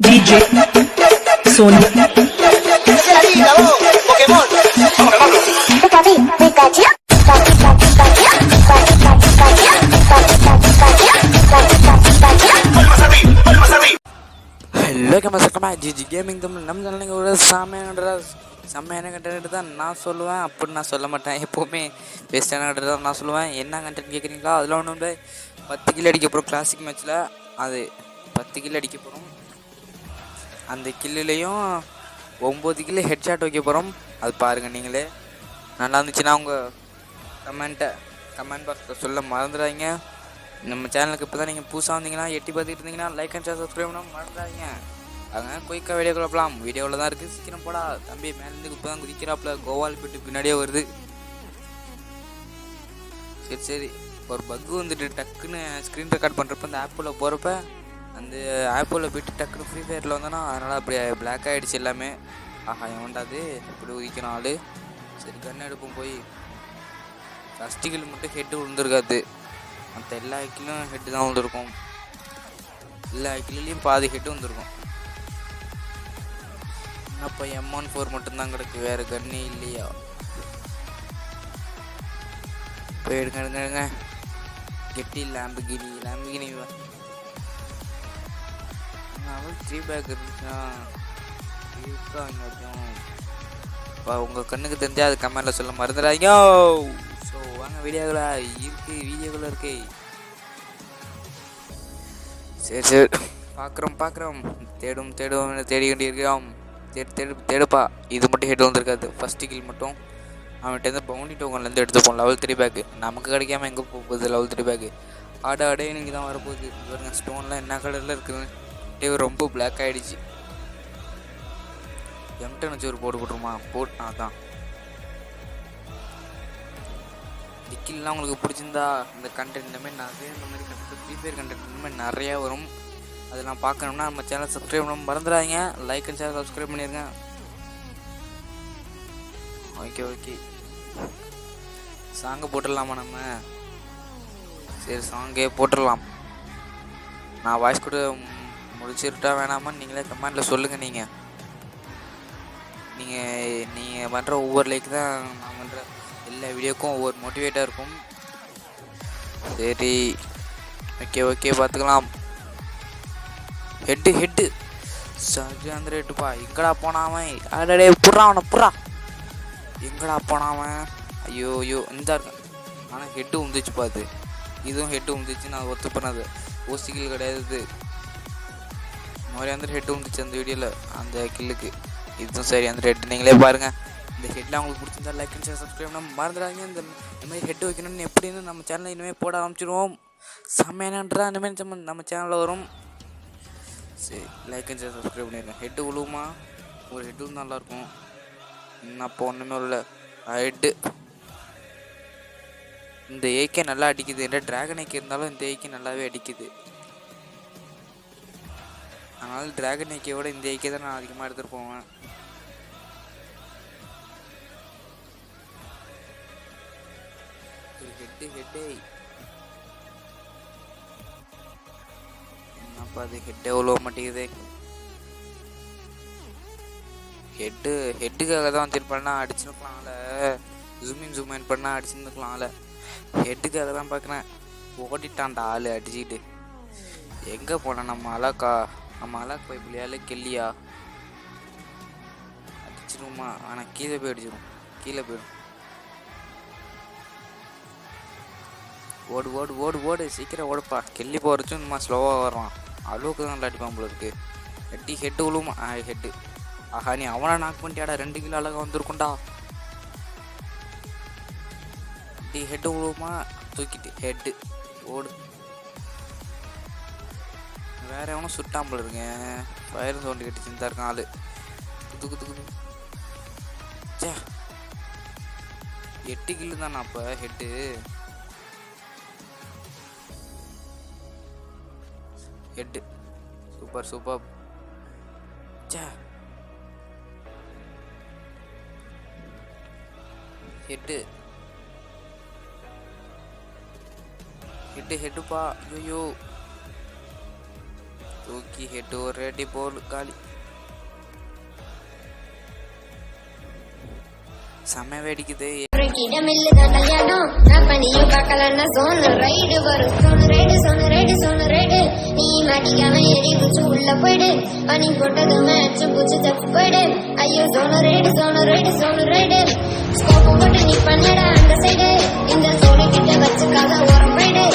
DJ Sony Pokémon. Hello கமசக்கமா GG gaming Tamil நம்ம சேனலுங்க ஒரு செம்மையான கண்டென்ட் தான் நான் சொல்லுவேன். அப்படின்னு நான் சொல்ல மாட்டேன், எப்போவுமே பெஸ்ட்டான கண்டென்ட் தான் நான் சொல்லுவேன். என்ன கண்டென்ட் கேட்குறீங்களா? அதில் ஒன்று 10 கிலோ அடிக்க போகிறோம். கிளாசிக் மேட்ச்சில் அது 10 கிலோ அடிக்க போகிறோம். அந்த கில்லுலேயும் 9 கிலோ ஹெட் ஷாட் வைக்க போகிறோம். அது பாருங்கள் நீங்களே. நல்லா இருந்துச்சுன்னா உங்கள் கமெண்ட் பாக்ஸில் சொல்ல மறந்துடாதீங்க. நம்ம சேனலுக்கு இப்போ தான் நீங்கள் புதுசாக வந்தீங்கன்னா எட்டி பார்த்துட்டு இருந்தீங்கன்னா லைக் அண்ட் ஷேர் சப்ஸ்கிரைப் பண்ண மறந்துடாதீங்க. அங்கே குயிக்காக வீடியோ குழப்பலாம். வீடியோவில் தான் இருக்குது, சீக்கிரம் போடா தம்பி. மேலேருந்து இப்போ தான் குதிக்கிறாப்புல, கோவால் போய்ட்டு பின்னாடியே வருது. சரி ஒரு பக்கு வந்துட்டு டக்குன்னு ஸ்க்ரீன் ரெக்கார்ட் பண்ணுறப்ப அந்த ஆப்பில் போகிறப்ப அந்த ஆப்பில் போய்ட்டு டக்குன்னு ஃப்ரீ ஃபயரில் வந்தோன்னா அதனால் அப்படியே பிளாக் ஆகிடுச்சு எல்லாமே. ஆஹா எவன்டாது இப்படி உதிக்கணும் ஆள். சரி கண்ணை எடுப்போம். போய் ஃபஸ்ட்டு கில் மட்டும் ஹெட்டு விழுந்துருக்காது, மற்ற எல்லா கிலும் ஹெட்டு தான் வந்துருக்கும். எல்லா கில்லையும் பாதி ஹெட்டு வந்துருக்கும். என்னப்போ M14 மட்டும்தான் கிடக்கு, வேறு கன்னே இல்லையா? போய் எடுங்க கெட்டி லேம்புகினி அவள் 3 பேக் இருந்துச்சுன்னா உங்கள் கண்ணுக்கு தெரிஞ்சால் அது கமெண்டில் சொல்ல மறந்துடாதீங்க. ஸோ வாங்க வீடியோக்குள்ள இருக்கு. சரி பார்க்குறோம். தேடிக்கிட்டே இருக்கிறோம். தேடுப்பா. இது மட்டும் ஹெட் வந்துருக்காது. ஃபஸ்ட்டு கில் மட்டும் அவன்கிட்ட பவுண்டி டோக்கன்லேருந்து எடுத்துப்போம். லெவல் 3 பேக்கு நமக்கு கிடைக்காம எங்கே போகுது லெவல் 3 பேக்கு? ஆடே இன்னைக்கு தான் வரப்போகுது. பாருங்க ஸ்டோன்லாம் என்ன கலரில் இருக்குதுன்னு. ரொம்ப பிளாக் ஆகிடுச்சு. M10 வச்சு ஒரு போட்டுருமா? அதான் டிக்கில்லாம் உங்களுக்கு பிடிச்சிருந்தா இந்த கண்டென்ட் இந்தமாதிரி நிறைய ஃப்ரீ ஃபயர் கண்டென்ட் இந்தமாதிரி நிறையா வரும். அதெல்லாம் பார்க்கணும்னா நம்ம சேனல் சப்ஸ்கிரைப் பண்ண மறந்துடாதீங்க. லைக் அண்ட் ஷேர் சப்ஸ்கிரைப் பண்ணிடுங்க. ஓகே சாங்கை போட்டுடலாமா நம்ம? சரி சாங்கே போட்டுடலாம். நான் வாய்ஸ் கூட முடிச்சுட்டா வேணாமான்னு நீங்களே கமெண்டில் சொல்லுங்கள். நீங்கள் பண்ணுற ஒவ்வொரு லைக் தான் நான் பண்ணுற எல்லா வீடியோக்கும் ஒவ்வொரு மோட்டிவேட்டாக இருக்கும். சரி ஓகே பார்த்துக்கலாம். ஹெட்டு சரி அந்த ரேட்டுப்பா. எங்கடா போனாவன்? அடடே புறா எங்கடா போனாவன்? ஐயோ இந்த இருக்கேன். ஆனால் ஹெட்டு உந்துச்சு பார்த்து. இதுவும் ஹெட்டு உந்துச்சு. நான் ஒத்து பண்ணது ஓசிக்கில் கிடையாது. மாதிரி ஹெட்டு உந்துச்சு அந்த வீடியோவில் அந்த கில்லுக்கு. இதுவும் சரி அந்த ஹெட் நீங்களே பாருங்கள். இந்த ஹெட்லாம் உங்களுக்கு பிடிச்சிருந்தா லைக் அண்ட் ஷேர் சப்ஸ்கிரைப் பண்ண மறந்துடாதீங்க. இந்த மாதிரி ஹெட் வைக்கணும்னு எப்படின்னு நம்ம சேனலில் இனிமேல் போட ஆரம்பிச்சிடுவோம். செம்மையானன்றா இனிமேல் நம்ம சேனலில் வரும். சரி லைக் அண்ட் ஷேர் சப்ஸ்கிரைப் பண்ணிடுங்க. ஹெட்டு விழுவுமா? ஒரு ஹெட்டு நல்லாயிருக்கும். என்னப்போ ஒன்றுமே இல்லை ஹெட்டு. இந்த ஏக்கே நல்லா அடிக்குது. என்ற ட்ராகன் ஏக்கே இருந்தாலும் இந்த ஏக்கே நல்லாவே அடிக்குது. அதனால ட்ராகன் ஏக்கையோட இந்த ஏக்கே தான் நான் அதிகமாக எடுத்துகிட்டு போவேன். ஹெட்டே என்னப்பா அது ஹெட்டே எவ்வளோ மாட்டேங்குது. ஹெட்டுக்காக தான் வச்சுருப்பேன்னா அடிச்சுருக்கலாம்ல. ஜூமின் பண்ணால் அடிச்சுருந்துக்கலாம்ல. ஹெட்டுக்காக தான் பார்க்குறேன். ஓடிட்டான்டா ஆள் அடிச்சுக்கிட்டு. எங்கே போனேன்? நம்ம அலாக் பைப்பிள்ளையால கெல்லியா அடிச்சிருமா? ஆனால் கீழே போயிடும். ஓடு சீக்கிரம் ஓடுப்பா. கெல்லி போகிறச்சும் இன்னுமா ஸ்லோவாக வர்றான். அளவுக்கு தான் நல்லா அடிப்பான் போல இருக்கு. ஹெட்டு விழுமா? ஹெட்டு. ஆஹா நீ அவனை நாக் பண்ணிட்டியாடா. 2 கிலோ அழகாக வந்திருக்கும்டா. ஹெட்டு விழுவுமா? தூக்கிட்டு ஹெட்டு ஓடு. வேற எவனும் சுட்டாம்பல் இருங்க. ஃபயர் சவுண்டு கட்டி சிந்தா இருக்கான் ஆள். குத்து 8 கிலோ தானே அப்போ ஹெட்டு. சூப்பர் ஹெட்டுப்பா. ஐயோ தூக்கி ஹெட் ஒரு ரெடி போல் காலி. செம்ம வெடிக்குது. கல்யாணம் நான் பண்ணியும் பார்க்கலன்னா சோனு ரைடு வரும். Sonu ride Sonu ride Sonu ride. நீ மாட்டிக்காம எரி குச்சி உள்ள போயிடு. பனி போட்டது மேட்ச் குச்சி தப்பு போயிடு. ஐயோ Sonu ride Sonu ride Sonu ride. Scope போட்டு நீ பண்ணடா அந்த சைடு. இந்த சோனு கிட்ட வச்சுக்காத ஓரம் போயிடு.